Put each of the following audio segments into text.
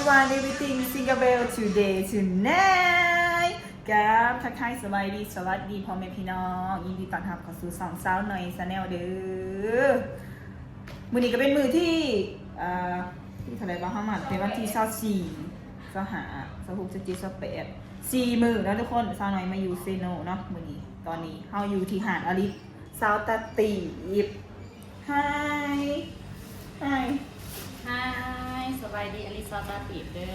everyone everything Singapore today tonight กับทักทายสบายดีสวัสดีพ่อแม่พี่น้องยินดีต้อนรับเข้าสู่สองสาวหน่อยชาแนลเด้อมื้อนี้ก็เป็นมื้อที่ที่เท่าไหร่บ้างคะมันเป็นวันที่24 25 26 27 28 4มื้อแล้วทุกคนสาวหน่อยมาอยู่เซโนเนาะมื้อนี้ตอนนี้เฮาอยู่ที่หาดอลิสซาวตาตีบ Hi Hiสบายดีอลิซาตาติดเด้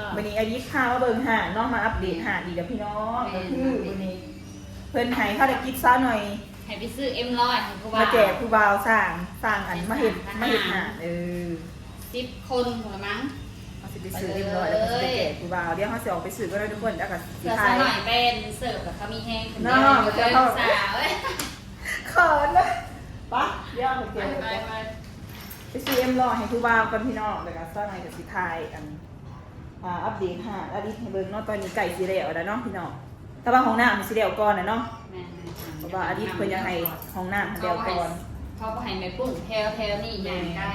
อวันนี้อลิสพามาเบิ่งหาดเนาะมาอัปเดตหาดอีกกับพี่น้องก็คือวันนี้เพิ่นให้ภารกิจซะหน่อยให้ไปซื้อM100ให้ผู้บ่าวมาแจกผู้บ่าวสร้างอันมาเฮ็ดหาด10 คนพุ่นละมั้งเอาสิไปซื้อM100แล้วก็สิไปแจกผู้บ่าวเดี๋ยวเฮาสิออกไปซื้อก็ได้ทุกคนแล้วก็สิเสื้อ ทาย หน่อยเป็นเสิร์ฟกับเขามีแห้งคนเดียว เนาะมันจะเข้า สาวเอ้ย เขินนะปะเดี๋ยวโอเคไปซื้อM100ให้ผู้บ่าวกันพี่น้องแล้วก็ซะหน่อยก็สิทายอัปเดตหาดอลิสให้เบิ่งเนาะตอนนี้ไก่สิแล้วแล้วเนาะพี่น้องแต่ว่าห้องน้ำมันสิแล้วก่อนน่ะเนาะเพราะว่าอลิสเพิ่นยังให้ห้องน้ำมันแล้วก่อนเขาก็ให้แม่ปุ้งแถวนี่อย่างใกล้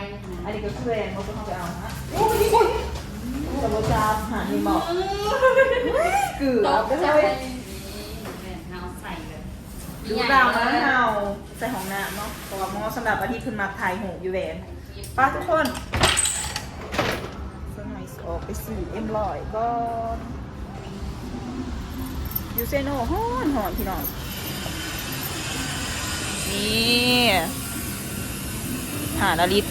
อันนี้ก็คือแรงเขาต้องไปเอาฮะโอ้ยแต่โบจามหานี่บอกเกือบไปเลยเอาใส่เลยดูดาวนะเฮาใส่ของน้ำเนาะเพราะว่าหม้อสำหรับอาทิตย์ขึ้นมาถ่ายหูอยู่แหวนป้าทุกคนสมัยออกไปซื้อM100ก่อนยูเซโน่หอนพี่น้องนี่หาดอลิส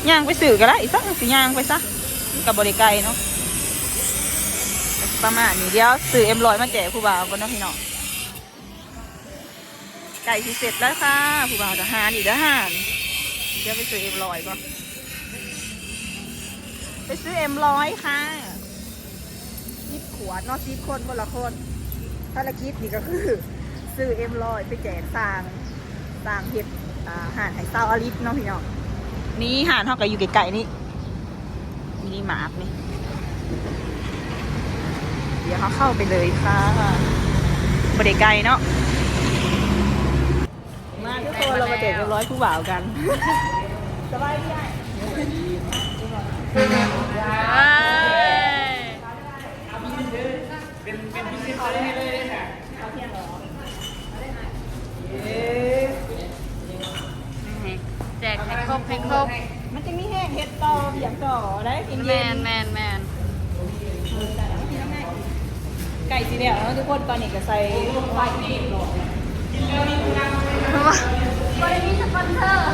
ย่างไปสื่อกันละอีกสักสิย่างไปซะกับบริไกเนาะประมาณนี้เดี๋ยวสื่อM100มาแจกผู้บ่าวกันนะพี่น้องไก่ที่เสร็จแล้วค่ะผู้บ่าวจะหาอีกแล้วห่านเดี๋ยวไปซื้อM100ก่อนไปซื้อM100ค่ะ10 ขวดเนาะ10 คนคนละคนภารกิจนี่ก็คือซื้อM100ไปแจกสร้างเห็ดหาดไห่เต้าอลิสเนาะพี่น้องนี่หาดเท่ากับอยู่ไกลๆนี่มีหมาบนี่เดี๋ยวเขาเข้าไปเลยค่ะบริไกลเนาะมาทุกคนเรามาแจกM100ผู้บ่าวกันสบายดีเป็นพิเศษเลยค่ะเอาเที่ยงหรอแจกให้ครบมันจะมีแห้งเห็ดต่อเบียบต่อได้กินเย็นแมนไก่สีเหลืองแล้วทุกคนตอนนี้ก็ใส่ไฟนี่เพราะว่าบริษัทสปอนเซอร์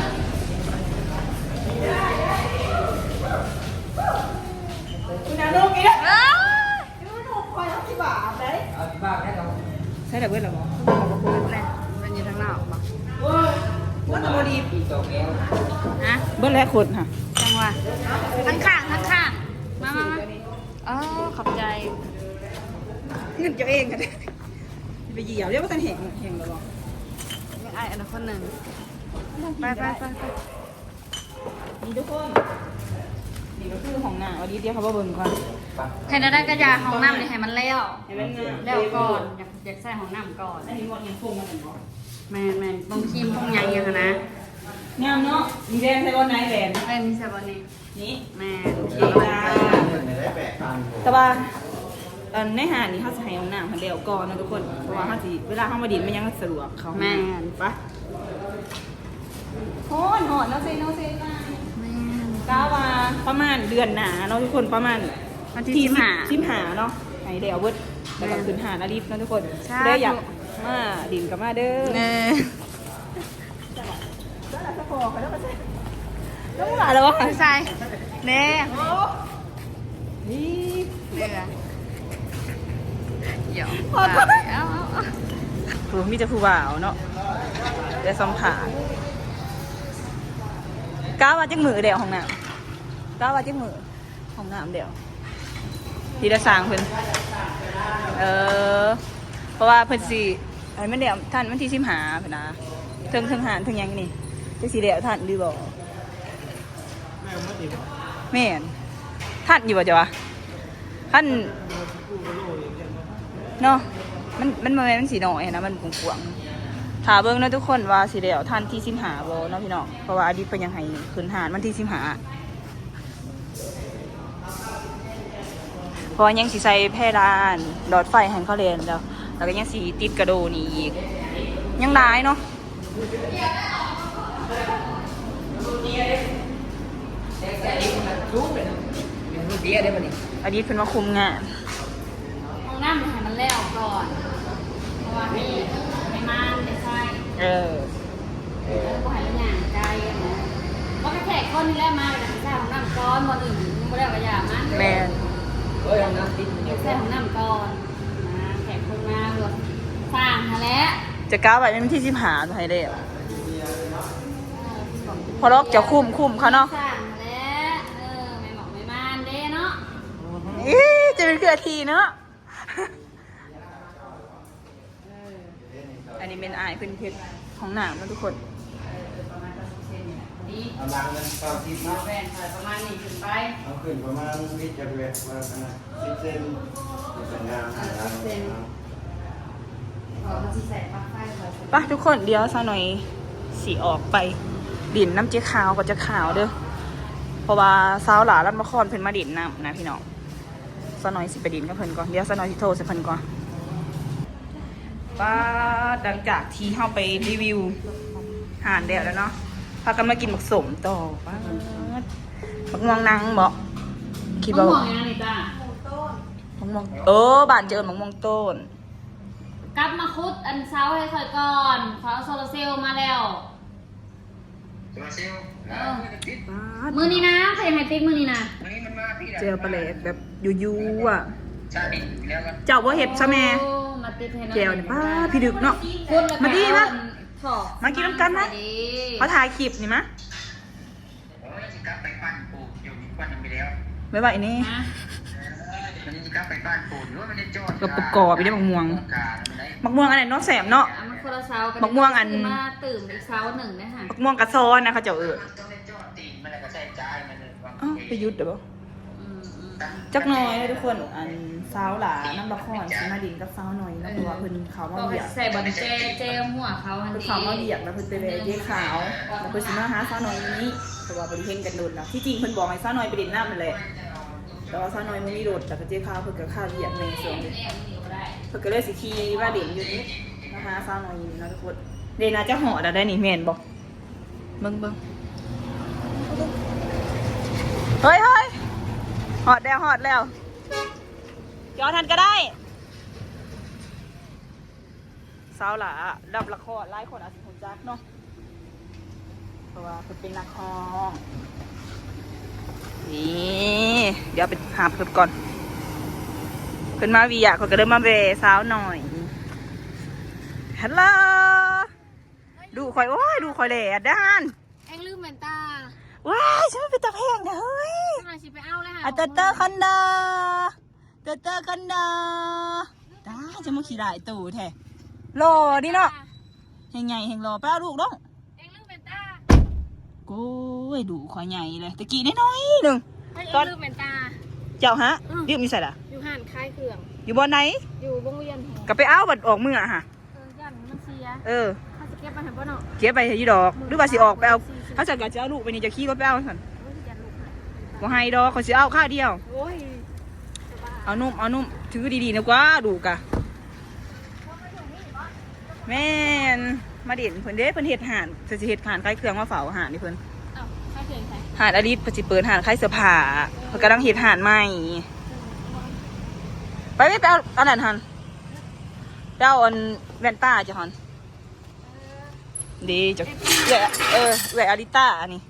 คุณน้าลูกนี่ดูถูกคอยเอาที่บ่าได้เอาที่บ่าได้เราใช่แต่เว้ยหรอหมอเป็นอยู่ทางนอกป่ะว่าตัวดีฮะเบิ้ลแรกคนค่ะจังหวะทั้งข้างมาอ๋อขอบใจเงินเจ้าเองกันไปเหยียบเรียกว่าท่านเห็นหรอยังไอ้อันคนหนึ่งไปนี่ทุกคนนี่ก็คือของหน้าวันนี้เดี๋ยวเขาบอกเบิ่งก่อนใครได้กระยาของน้ำเลยให้มันแล้วก่อนอยากใส่ของน้ำก่อนอันนี้หมดยังคงมาถึงก่อนแมนบางทีพวกยังนะงามเนาะมีแดงใส่บอลไหนแหวนมีใส่บอลนี่แมนแต่ว่าในหาดนี่เขาจะให้ของน้ำมันเดียวก่อนนะทุกคนเพราะว่าเขาสิเวลาเขามาดินมันยังสะดวกเขาแมนปะหอนแล้วเซนกาว่าประมาณเดือนหนาเนาะทุกคนประมาณที่หาเนาะให้เดี๋ยวเวิร์ดแล้วก็ขึ้นหาดอลิสเนาะทุกคนได้อยากมาดินกับมาเด้อแล้วจะพอเขาแล้วก็ใช่แล้วมึงอะไรวะใช่เน่นี่เดี๋ยวมีแต่ผู้บ่าวเนาะแต่สัมผัสก้าวมาจิ้งมือเดี่ยวของน้ำก้าวมาจิ้งมือของน้ำเดี่ยวทีละสางเพิ่นเพราะว่าเพิ่นสิไอ้มันเดี่ยวท่านมันที่ชิมหาเพิ่นนะเทิงหานเทิงยังนี่จะสีเดี่ยวท่านดีบ่แม่นท่านอยู่บ่จ๊ะวะท่านเนาะมันสีหน่อยนะมันกวงถาเบิ้งนะทุกคนว่าสีเดียวท่านที่ชิมหาโบเนาะพี่น้องเพราะว่าอดีตเป็นยังไงขึ้นหานมันที่ชิมหา เพราะว่ายังสิใส่แพร่านดอดไฟให้เขาเล่นแล้วก็ยังสิติดกระโดนี่อีกยังหลายเนาะอันนี้เพิ่นมาคุมงาน ห้องน้ำให้มันแล้วก่อนเพราะว่าไม่ม่านไม่ใช่ก็ให้มันอย่างไกลนะเพราะแขกคนนี้แหละมาแต่ใช่ห้องน้ำก้อนคนอื่นไม่ได้กระยามัน แม่น ใช่ห้องน้ำก้อนนะแขกคนมาหรือสร้างฮะแล้ว จะก้าวไปเป็นที่15ให้ได้พอลอกจะคุมเขาเนาะ สร้างฮะแล้วไม่หมอกไม่ม่านเด้เนาะ จะเป็นเครือทีเนาะอันนี้เป็นอายเป็นเพชรของหนามนะทุกคน ประมาณ10 เซนนี่แหละนี่ เอาลังนั้นเก้าสิบ มา นะ แว่นใส่ประมาณนี้ขึ้นไป เอาขึ้นประมาณวิจารณ์มาขนาด10 เซนเป็นงามนะครับ เขาจะใส่ปลั๊กไฟเขา ป่ะทุกคนเดี๋ยวซะหน่อยสีออกไปดิ่นน้ำเจ๊ขาวก็จะขาวเด้อเพราะว่าสาวหลาลัดมาคอนเพิ่นมาดิ่นน้ำนะพี่น้องซะหน่อยสิไปดิ่นกับเพิ่นก่อนเดี๋ยวซะหน่อยสิโทรใส่เพิ่นก่อนป้าดังจากที่เข้าไปรีวิวหานเดียวแล้วเนาะพากันมากินหมกสมต่อป้าหมกม่วงนางบอกคิด ต้อ ว่าง มองอย่างนี้จ้า หมกม่วงบ้านเจอหมกม่วงต้น กลับมาคุดอันเช้าให้ค่อยก่อนเขาเอาโซลาร์เซลล์มาแล้ว ตัวเซลล์ มือนี้นะใครให้ติ๊กมือนี้นะ วันนี้มันมาพี่ เจลปลาเล็กแบบยูๆอ่ะ ชาดินแล้วกัน เจ้าว่าเห็ดซะแม่ โอ้มาติดให้หน่อย แก้วเนี่ยป้าพี่ดึกเนาะ คุดแล้ว มาดีนะ ถอก มากินน้ำกันนะ เขาถ่ายคลิปนี่มะ โอ้ยจะกลับไปบ้านปู่อยู่ที่บ้านยังไปแล้ว ไม่ไหวนี่ นะ มันจะกลับไปบ้านปู่หรือว่ามันจะจอด กับประกอบไปได้หมกม่วง หมักม่วงอันไหนเน้องแสมเนาะ อ่ะมันคนละเช้ากัน บักม่วงอัน มาตื่นอีกเช้าหนึ่งนะฮะ หมักม่วงกระซ้อนนะเขาเจ้าต้องได้จอดตีนมันแล้วก็ใส่ใจมันเลย อ้าวไปยุดเดี๋ยวบ่ อืม จักหน่อยเลยทุกคนอันสาวหลาน้ำละครซีมาดินกับสาวหน่อยแล้วตัวเพิ่นเขามา ก็ เบียก ใส่บอลเจหัวเขาอัน เพิ่น นี้ เขามาเบียกแล้วเพิ่นไปเลยเย้ขาวแล้วเพิ่นสิมาหาสาวหน่อยนี้แต่ว่าบ่ได้เห็นกันโดนแล้วที่จริงเพิ่นบอกให้สาวหน่อยไปเด่นน้ำมันแหละแต่ว่าสาวหน่อยมันมีรถแต่ก็เจ๊ขาวเพิ่นก็ข้าวเบียกในส่วนนี้ แอบหนีก็ได้ เพิ่นก็เลยสิขี่ว่าเด่นอยู่นี่นะคะสาวหน่อยนี้เนาะทุกคนเดน่าจะห่อได้นี่แม่นบ่เบิ่งเฮ้ยหอดแล้วจอทันก็ได้สาวหลาดับละครไล่คนอาจสิหุ่นจักเนาะเพราะว่าเพิ่นเป็นนักร้องนี่เดี๋ยวไปหาเพิ่นก่อนเพิ่นมาวีอยากเขาก็เริ่มมาเวสาวหน่อยฮัลโหลดูคอยโอ้ยดูคอยแหล่ด้าน เอ็งลืมแมนตา ว้ายฉันไม่เป็นตาแพงนะเฮ้ย ทำไมชิไปเอาเลยค่ะ อะเตอร์คันดาตาจะมาขี่ได้ตู่แท้รอดิเนาะเฮงใหญ่เฮงรอป้าลูกน้อง เอ็งลืมแมนตา โก้ยดูขอยใหญ่เลยตะกี้น้อยๆหนึ่ง เอ็งลืมแมนตา เจ้าฮะยืมมีใส่ละ อยู่ห่านคลายเครื่อง อยู่บนไหน อยู่วงเวียนแห่ง ก็ไปเอาบัดออกมืออะฮะ ย่านมันเสีย เออ ถ้าจะเก็บมาเห็นป่ะเนาะ เก็บไปให้ยีดอกหรือว่าสิออกไปเอาถ้าจะกะจะเอาลูกไปนี่จะขี้ก็ไปเอาสัน โอ้ยยันลูกหาย บ่ให้ดอกเขาสิเอาค่าเดียว โอ้ย เอานุ่มถือดีๆนะกว่าดูกะแม่นมาเด่นเพิ่นเด้เพิ่นเฮ็ดห่านเพิ่นสิเฮ็ดห่านคล้ายเครื่องมาเฝ้าห่านนี่เพิ่น เอ้าค่าเครื่องใคร ห่านอลิศเพิ่นสิเปิดห่านคล้ายเสื้อผ้าเพิ่นกำลังเฮ็ดห่านใหม่ไปไม่ไปเอาอันนั้นหันไปเอาอันแว่นตาจ้ะหันดีจ้ะแหวะอาริต้าอันนี้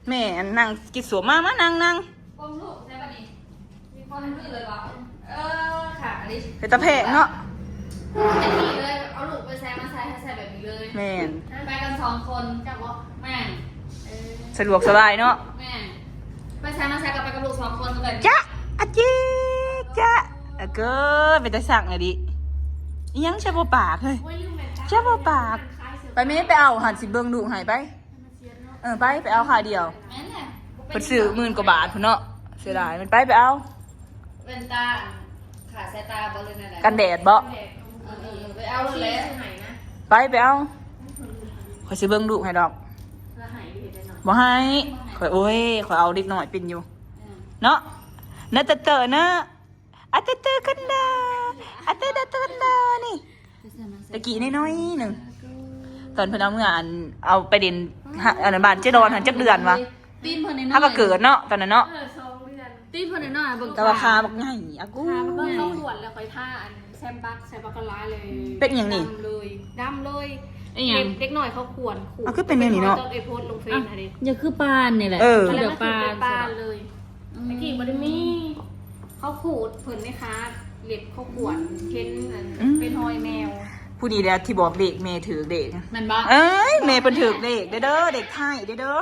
แม่นั่งกินสวมมานั่ง กลมลูกใช่ป่ะนี่มีคนลื่นเลยวะค่ะอันนี้ เป็นตะแพงเนาะ อันนี้เลยเอาลูกไปแซมมาใส่ให้ใส่แบบนี้เลย แม่น ไปกัน2 คนจับวะแม่สะดวกสบายเนาะ แม่ไปแซมมาใส่กับไปกับลูก2 คนก็แบบนี้ จ๊ะอะจีจ๊ะเกิดเป็นตะสั่งเลยดิอิหยังใช่บ่ปากเฮ้ย โอ้ยลืมแม่ ใช่บ่ปากไปไม่ไปเอาหันสิเบิ่งดูหายไปไปเอาค่าเดียว แม่เนี่ย เพิ่นซื้อ10,000 กว่าบาทพุ่นเนาะเสียดายมันไปเอา เป็นตาขาสายตาบอลเลยนั่นแหละ กันแดดบ่ ไปเอาเลยนะ ไปเอาขอยสิเบิ่งดูให้ดอก บ่ให้ข่อยโอ้ยข่อยเอาเด็กน้อยเป็นอยู่เนาะนะเตอเนาะอะเตอกันดาอะเตอกันดานี่ตะกี้น้อยๆหนึงตอนเพิ่นเอาเมื่อเอาไปเด่นอันนั้นบ้านเจดอนหันจักเดือนวะ ตีนเพิ่นน้อยๆ ถ้าก็เกิดเนาะตอนนั้นเนาะ 2 เดือน ตีนเพิ่นน้อยๆเบิ่ง แต่ว่าคาบักง่ายอากู เบิ่งเข้าขวดแล้วค่อยท่าอันแซมบักก็ร้ายเลย เป็นอย่างนี้ ดำเลย ไอ้หยัง เด็กหน่อยเขาขวนขูด อ่ะคือเป็นอย่างนี้เนาะ ต้องไอโพสต์ลงเฟซอะไร อย่าคือปานนี่แหละ เออ แล้ว เดี๋ยว มัน ปา เป็น น ปานเลยไอ้กี่บริมีเขาขูดเพิ่นไหมคะเล็บเขาขวนเพ้นอันเป็นหอยแมว ผู้นี้แหละที่บอกเด็กเมย์ถือเด็ก แม่นบ่ เอ้ยเมย์เป็นถือเด็กเด้อเด็กไทยเด้อ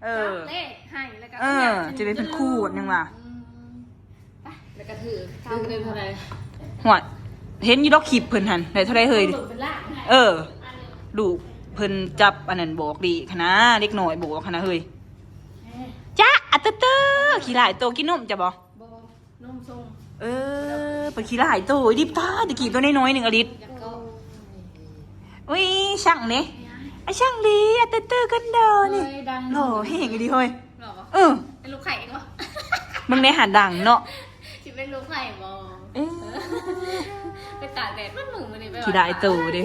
เออ เลขให้แล้วก็ เออ จะเป็นคู่นึงว่ะ แล้วก็ถือ ซื้อเงินเท่าไหร่ หัวเห็นอยู่ดอกขีบเพิ่นหันได้เท่าไรเฮ้ย เป็นล่างให้ เออลูกเพิ่นจับอันนั้นบอกดีคณะเด็กหน่อยบอกคณะเฮ้ยจ้าอัตเตอร์ขี้หลายโตกินนมจ้ะบ่ บนมทรง เออเป็นขี้หลายโตดิบตาตะกี้ตัวน้อยๆหนึ่งอลิต แล้วก็ อุ้ยช่างเนี่ยไอช่างดีอัตเตอร์กันเด้อนี่ เฮ้ยดัง โหเฮงดีเฮ้ย หรอ เออ เป็นลูกไข่เองวะ มึงในหันดังเนาะ จะเป็นลูกไข่บอ เอ๊ะ ไปตากแดดมันหนุ่มมันนี่ไป ขี้หลายโตดิ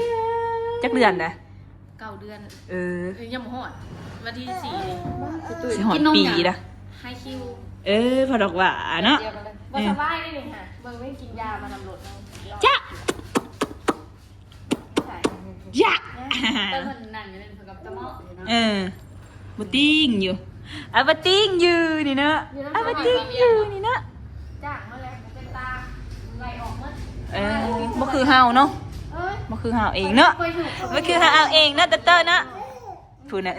จักเดือนนะ 9 เดือน เออ ยังบ่ฮอดวันที่4เลย สิหอดปีนะ ให้คิว เออพอดอกหว่าเนาะ เดียวกันเลยบ่สบายได้เลยค่ะเบิ่งไม่กินยามานำรถเอา จ้า ใส่ จ้า เพิ่นนั่นอยู่นั่นเพิ่นกับตะเมาะอยู่เนาะ เออบูติ้งอยู่อ่ะบูติ้งอยู่นี่เนาะอ่ะบูติ้งอยู่นี่เนาะ จ้างมาแล้วเป็นตาไหลออกหมด เออบ่คือเฮาเนาะ เอ้ย บ่คือเฮาเองเนาะ ไปถูก บ่คือเฮาเอาเองเนาะเตอร์เนาะพูดน่ะ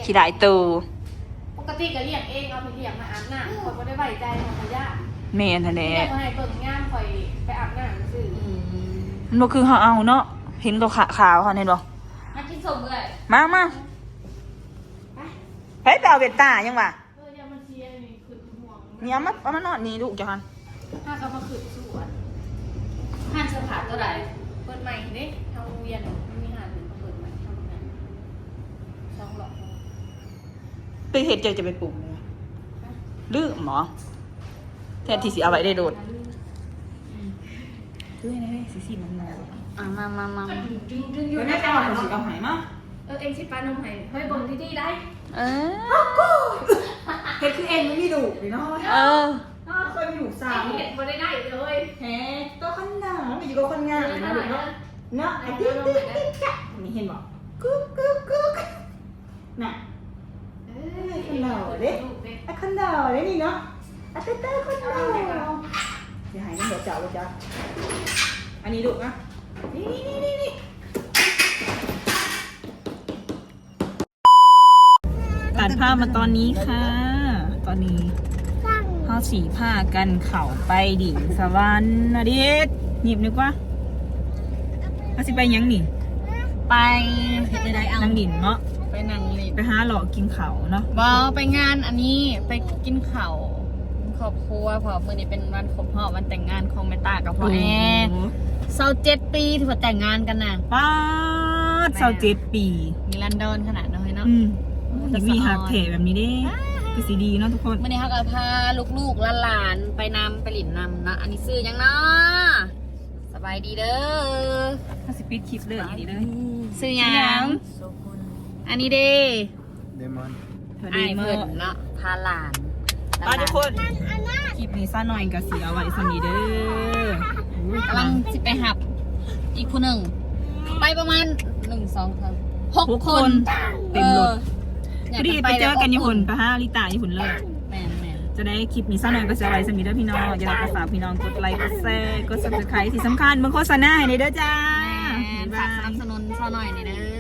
ขี้หลายโต ปกติก็เลี้ยงเองเอาไปเลี้ยงมาอาบน้ำคนบ่ได้ไว้ใจของพยา แม่นหั่นแหละ เลี้ยงมาให้เบิ่งงามข่อยไปอาบน้ำซื่อ มันบ่คือเฮาเอาเนาะเห็นก็ขาวๆหั่นเห็นบ่ มากินสมเลย มาไปเอาเวตตายังวะ เดี๋ยวมันเชียร์นี่ขึ้นห่วง เนี่ยมานอนนี่ลูกจ้ะฮัน ถ้าเขามาขึ้นสวน ห้านเสื้อผ้าเท่าไหร่ เปิดใหม่เด้ทางโรงเรียนไม่มีหาถึงเปิดใหม่ทำงาน2 หลอก ไปเฮ็ดจะไปปลูกเลยลืมหมอแทนที่สิเอาไว้ได้โดดซื้อให้ได้สิมันงอ อ่ะมา ดึง เดี๋ยวแม่จะเอาสิเอาหายมา เองสิปานมให้เฮ้ยเบิ่งที่ได้ เออ เฮ็ดคือเองไม่มีดุนี่เนาะ เออ เคยมีดุสาว เห็นบ่ได้เลย แฮตัวคนหนาไม่อยู่กับคนงานเลยนะลูกเนาะเนาะไอ้ติ๊กติ๊กติ๊กจ๊ะนี่เห็นบ่กุ๊กกุ๊กกุ๊กน่ะคนหล่อเด้ไอ้คนหล่อเด้นี่เนาะไอ้เต้คนหล่อเดี๋ยวหายน้ำหัวเจ้าเลยจ้ะอันนี้ลูกนะนี่ตัดผ้ามาตอนนี้ค่ะ ตอนนี้เขาสีผ้ากันเข่าไปดิ่งสวรรค์นะดิษหยิบนึกว่าเขาสิไปยังนี่ ไปเฮ็ดได้เอา นั่งดินเนาะ ไปนั่งเล่น ไปหาหลอกกินเขาเนาะ บอไปงานอันนี้ไปกินข้าวครอบครัวเพราะมื้อนี้เป็นวันครบรอบวันแต่งงานของแม่ตากับพ่อแอ27 ปีที่ว่าแต่งงานกันน่ะ ป้าด27 ปี มีลันดอนขนาดน้อยเนาะ ยังมีหักเถแบบนี้เด้คือสีดีเนาะทุกคน มื่อนี้เขาก็พาลูกๆหลานๆไปนำไปหลินนำนะอันนี้ซื้อยังเนาะสบายดีเด้อ ถ้าสิปิดคลิปเลยอย่างนี้เลย ซื้อยังอันนี้เด้ เดมอน ไอายเพิ่นเนาะพาหลาน ป้าทุกคนคลิปนี้ซ่าหน่อยกับสีเอาไว้สมีเด้อก ำลังสิไปหับอีกคนหนึ่งไปประมาณ1 2 3 6 คน เต็มรถ อยาก รีบไปเจอกันญี่ปุ่นไปหาลิตาญี่ปุ่นเลย แม่น จะได้คลิปนี้ซ่าหน่อยก็จะเอาไว้สมีเด้อพี่น้องอย่าลืมกดฝากพี่น้องกดไลค์กดแชร์กด subscribe ที่สำคัญเบิ่งโฆษณาให้ในเด้อจ้า ๆแม่นฝากสนับสนุนซะหน่อยนี่เด้อ